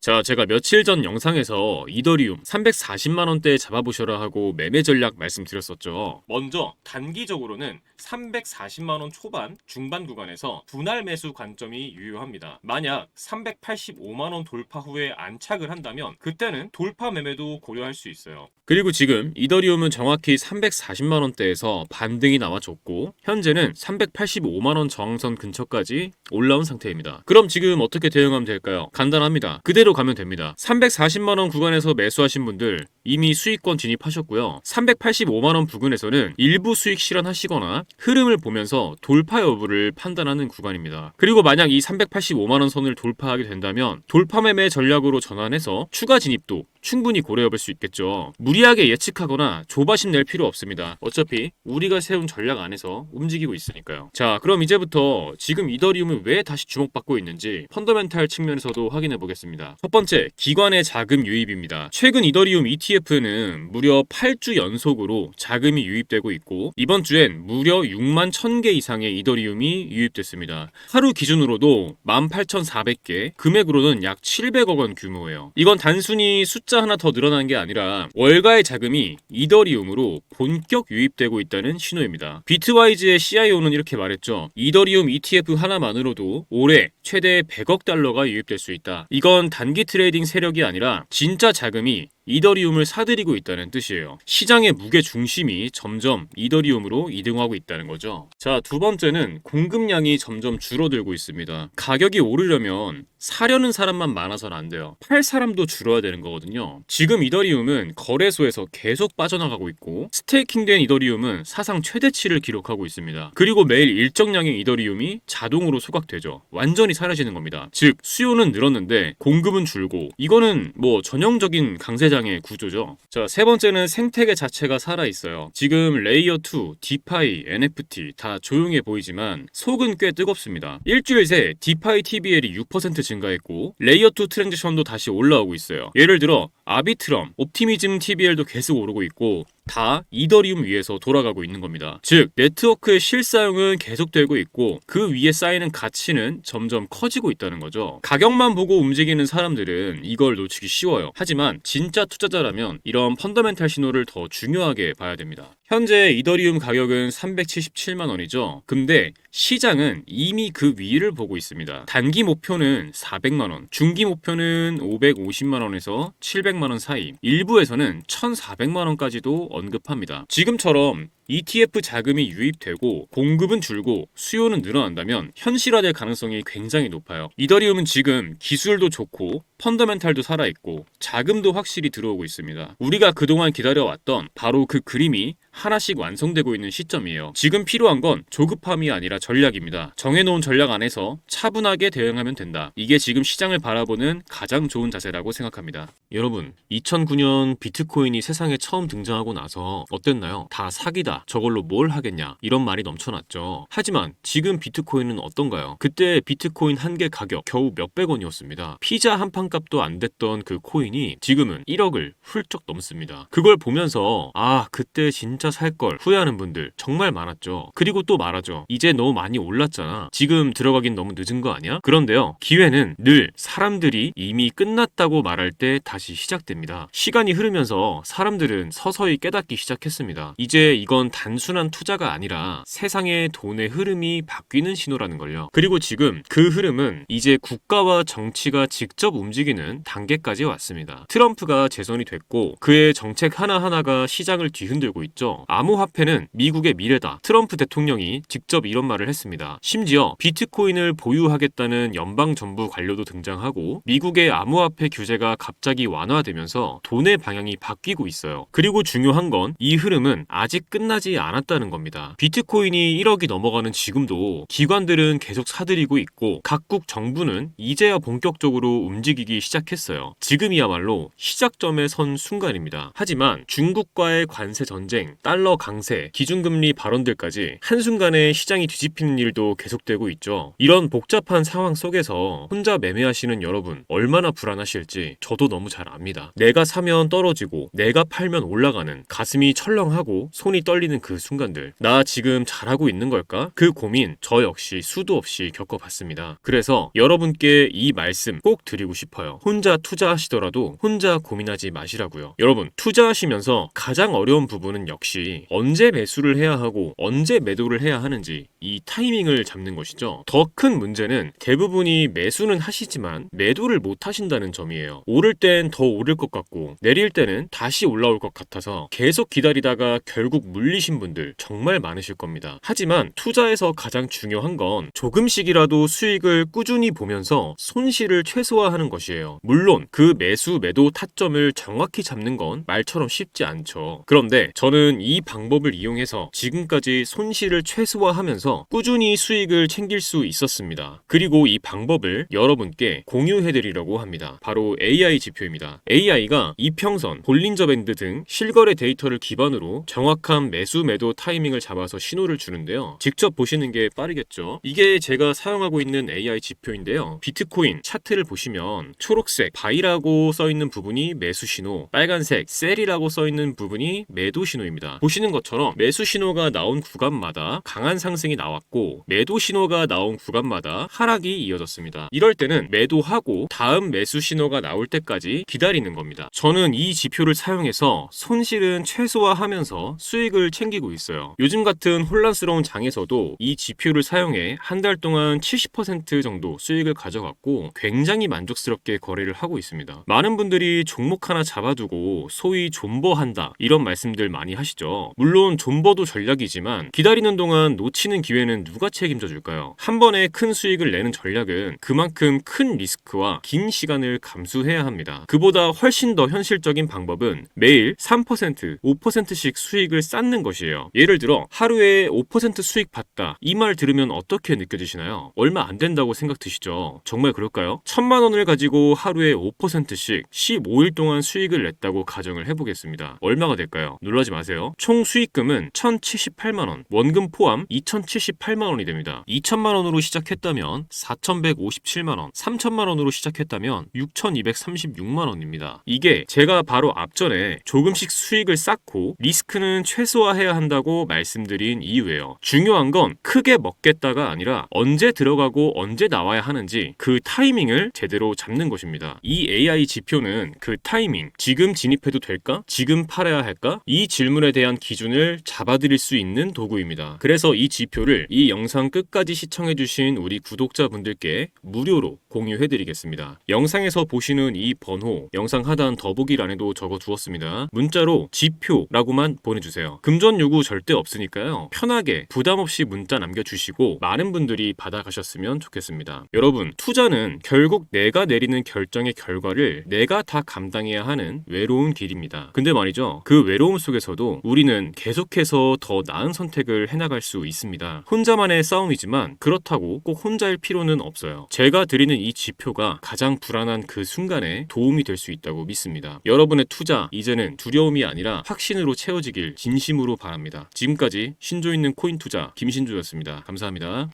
자, 제가 며칠 전 영상에서 이더리움 340만원대에 잡아보셔라 하고 매매 전략 말씀드렸었죠. 먼저 단기적으로는 340만원 초반, 중반 구간에서 분할 매수 관점이 유효합니다. 만약 385만원 돌파 후에 안착을 한다면 그때는 돌파 매매도 고려할 수 있어요. 그리고 지금 이더리움은 정확히 340만원대에서 반등이 나와줬고 현재는 385만원 저항선 근처까지 올라온 상태입니다. 그럼 지금 어떻게 대응하면 될까요? 간단합니다. 그대로 가면 됩니다. 340만원 구간에서 매수하신 분들 이미 수익권 진입하셨고요. 385만원 부근에서는 일부 수익 실현하시거나 흐름을 보면서 돌파 여부를 판단하는 구간입니다. 그리고 만약 이 385만원 선을 돌파하게 된다면 돌파 매매 전략으로 전환해서 추가 진입도 충분히 고려해볼 수 있겠죠. 무리하게 예측하거나 조바심 낼 필요 없습니다. 어차피 우리가 세운 전략 안에서 움직이고 있으니까요. 자, 그럼 이제부터 지금 이더리움은 왜 다시 주목받고 있는지 펀더멘탈 측면에서도 확인해 보겠습니다. 첫 번째, 기관의 자금 유입입니다. 최근 이더리움 ETF는 무려 8주 연속으로 자금이 유입되고 있고 이번 주엔 무려 6만 1000개 이상의 이더리움이 유입됐습니다. 하루 기준으로도 18,400개, 금액으로는 약 700억 원 규모예요. 이건 단순히 숫자 하나 더 늘어난 게 아니라 월가의 자금이 이더리움으로 본격 유입되고 있다는 신호입니다. 비트와이즈의 CIO는 이렇게 말했죠. 이더리움 ETF 하나만으로도 올해 최대 100억 달러가 유입될 수 있다. 이건 단기 트레이딩 세력이 아니라 진짜 자금이 이더리움을 사들이고 있다는 뜻이에요. 시장의 무게 중심이 점점 이더리움으로 이동하고 있다는 거죠. 자, 두 번째는 공급량이 점점 줄어들고 있습니다. 가격이 오르려면 사려는 사람만 많아서는 안 돼요. 팔 사람도 줄어야 되는 거거든요. 지금 이더리움은 거래소에서 계속 빠져나가고 있고 스테이킹된 이더리움은 사상 최대치를 기록하고 있습니다. 그리고 매일 일정량의 이더리움이 자동으로 소각되죠. 완전히 사라지는 겁니다. 즉 수요는 늘었는데 공급은 줄고 이거는 뭐 전형적인 강세 의 구조죠. 자, 세 번째는 생태계 자체가 살아있어요. 지금 레이어2, 디파이, NFT 다 조용해 보이지만 속은 꽤 뜨겁습니다. 일주일 새 디파이 TBL이 6% 증가했고 레이어2 트랜지션도 다시 올라오고 있어요. 예를 들어 아비트럼, 옵티미즘 TBL도 계속 오르고 있고 다 이더리움 위에서 돌아가고 있는 겁니다. 즉 네트워크의 실사용은 계속되고 있고 그 위에 쌓이는 가치는 점점 커지고 있다는 거죠. 가격만 보고 움직이는 사람들은 이걸 놓치기 쉬워요. 하지만 진짜 투자자라면 이런 펀더멘탈 신호를 더 중요하게 봐야 됩니다. 현재 이더리움 가격은 377만 원이죠. 근데 시장은 이미 그 위를 보고 있습니다. 단기 목표는 400만 원, 중기 목표는 550만 원에서 700만 원 사이, 일부에서는 1,400만 원까지도 언급합니다. 지금처럼 ETF 자금이 유입되고 공급은 줄고 수요는 늘어난다면 현실화될 가능성이 굉장히 높아요. 이더리움은 지금 기술도 좋고 펀더멘탈도 살아있고 자금도 확실히 들어오고 있습니다. 우리가 그동안 기다려왔던 바로 그 그림이 하나씩 완성되고 있는 시점이에요. 지금 필요한 건 조급함이 아니라 전략입니다. 정해놓은 전략 안에서 차분하게 대응하면 된다. 이게 지금 시장을 바라보는 가장 좋은 자세라고 생각합니다. 여러분, 2009년 비트코인이 세상에 처음 등장하고 나서 어땠나요? 다 사기다. 저걸로 뭘 하겠냐 이런 말이 넘쳐났죠. 하지만 지금 비트코인은 어떤가요? 그때 비트코인 한 개 가격 겨우 몇백 원이었습니다. 피자 한 판 값도 안 됐던 그 코인이 지금은 1억을 훌쩍 넘습니다. 그걸 보면서 아, 그때 진짜 살걸 후회하는 분들 정말 많았죠. 그리고 또 말하죠. 이제 너무 많이 올랐잖아. 지금 들어가긴 너무 늦은 거 아니야? 그런데요, 기회는 늘 사람들이 이미 끝났다고 말할 때 다시 시작됩니다. 시간이 흐르면서 사람들은 서서히 깨닫기 시작했습니다. 이제 이건 단순한 투자가 아니라 세상의 돈의 흐름이 바뀌는 신호라는 걸요. 그리고 지금 그 흐름은 이제 국가와 정치가 직접 움직이는 단계까지 왔습니다. 트럼프가 재선이 됐고 그의 정책 하나하나가 시장을 뒤흔들고 있죠. 암호화폐는 미국의 미래다. 트럼프 대통령이 직접 이런 말을 했습니다. 심지어 비트코인을 보유하겠다는 연방정부 관료도 등장하고 미국의 암호화폐 규제가 갑자기 완화되면서 돈의 방향이 바뀌고 있어요. 그리고 중요한 건 이 흐름은 아직 끝나지 않았다는 겁니다. 비트코인이 1억이 넘어가는 지금도 기관들은 계속 사들이고 있고 각국 정부는 이제야 본격적으로 움직이기 시작했어요. 지금이야말로 시작점에 선 순간입니다. 하지만 중국과의 관세 전쟁, 달러 강세, 기준금리 발언들까지 한순간에 시장이 뒤집히는 일도 계속되고 있죠. 이런 복잡한 상황 속에서 혼자 매매하시는 여러분 얼마나 불안하실지 저도 너무 잘 압니다. 내가 사면 떨어지고 내가 팔면 올라가는 가슴이 철렁하고 손이 떨리는 헷갈리는 그 순간들, 나 지금 잘하고 있는 걸까? 그 고민 저 역시 수도 없이 겪어봤습니다. 그래서 여러분께 이 말씀 꼭 드리고 싶어요. 혼자 투자하시더라도 혼자 고민하지 마시라고요. 여러분, 투자하시면서 가장 어려운 부분은 역시 언제 매수를 해야 하고 언제 매도를 해야 하는지 이 타이밍을 잡는 것이죠. 더 큰 문제는 대부분이 매수는 하시지만 매도를 못 하신다는 점이에요. 오를 땐 더 오를 것 같고 내릴 때는 다시 올라올 것 같아서 계속 기다리다가 결국 물리신 분들 정말 많으실 겁니다. 하지만 투자에서 가장 중요한 건 조금씩이라도 수익을 꾸준히 보면서 손실을 최소화하는 것이에요. 물론 그 매수 매도 타점을 정확히 잡는 건 말처럼 쉽지 않죠. 그런데 저는 이 방법을 이용해서 지금까지 손실을 최소화하면서 꾸준히 수익을 챙길 수 있었습니다. 그리고 이 방법을 여러분께 공유해드리려고 합니다. 바로 AI 지표입니다. AI가 이평선, 볼린저 밴드 등 실거래 데이터를 기반으로 정확한 매수 매도 타이밍을 잡아서 신호를 주는데요. 직접 보시는 게 빠르겠죠. 이게 제가 사용하고 있는 AI 지표인데요. 비트코인 차트를 보시면 초록색 바이라고 써있는 부분이 매수 신호, 빨간색 셀이라고 써있는 부분이 매도 신호입니다. 보시는 것처럼 매수 신호가 나온 구간마다 강한 상승이 나왔고 매도 신호가 나온 구간마다 하락이 이어졌습니다. 이럴 때는 매도하고 다음 매수 신호가 나올 때까지 기다리는 겁니다. 저는 이 지표를 사용해서 손실은 최소화하면서 수익을 챙기고 있어요. 요즘 같은 혼란스러운 장에서도 이 지표를 사용해 한 달 동안 70% 정도 수익을 가져갔고 굉장히 만족스럽게 거래를 하고 있습니다. 많은 분들이 종목 하나 잡아두고 소위 존버한다 이런 말씀들 많이 하시죠. 물론 존버도 전략이지만 기다리는 동안 놓치는 기회는 누가 책임져 줄까요? 한 번에 큰 수익을 내는 전략은 그만큼 큰 리스크와 긴 시간을 감수해야 합니다. 그보다 훨씬 더 현실적인 방법은 매일 3%, 5%씩 수익을 쌓는 것이에요. 예를 들어 하루에 5% 수익 봤다. 이 말 들으면 어떻게 느껴지시나요? 얼마 안 된다고 생각 드시죠? 정말 그럴까요? 1,000만 원을 가지고 하루에 5%씩 15일 동안 수익을 냈다고 가정을 해보겠습니다. 얼마가 될까요? 놀라지 마세요. 총 수익금은 1,078만 원, 원금 포함 2,078만 원이 됩니다. 2,000만 원으로 시작했다면 4,157만 원, 3,000만 원으로 시작했다면 6,236만 원입니다. 이게 제가 바로 앞전에 조금씩 수익을 쌓고 리스크는 최소화해야 한다고 말씀드린 이유예요. 중요한 건 크게 먹겠다가 아니라 언제 들어가고 언제 나와야 하는지 그 타이밍을 제대로 잡는 것입니다. 이 AI 지표는 그 타이밍, 지금 진입해도 될까? 지금 팔아야 할까? 이 질문에 대한 기준을 잡아드릴 수 있는 도구입니다. 그래서 이 지표를 이 영상 끝까지 시청해주신 우리 구독자분들께 무료로 공유해드리겠습니다. 영상에서 보시는 이 번호, 영상 하단 더보기란에도 적어두었습니다. 문자로 지표라고만 보내주세요. 금전 요구 절대 없으니까요. 편하게 부담 없이 문자 남겨주시고 많은 분들이 받아가셨으면 좋겠습니다. 여러분, 투자는 결국 내가 내리는 결정의 결과를 내가 다 감당해야 하는 외로운 길입니다. 근데 말이죠, 그 외로움 속에서도 우리는 계속해서 더 나은 선택을 해나갈 수 있습니다. 혼자만의 싸움이지만 그렇다고 꼭 혼자일 필요는 없어요. 제가 드리는 이 지표가 가장 불안한 그 순간에 도움이 될 수 있다고 믿습니다. 여러분의 투자 이제는 두려움이 아니라 확신으로 채워지길 진심으로 바랍니다. 지금까지 신조 있는 코인 투자 김신조였습니다. 감사합니다.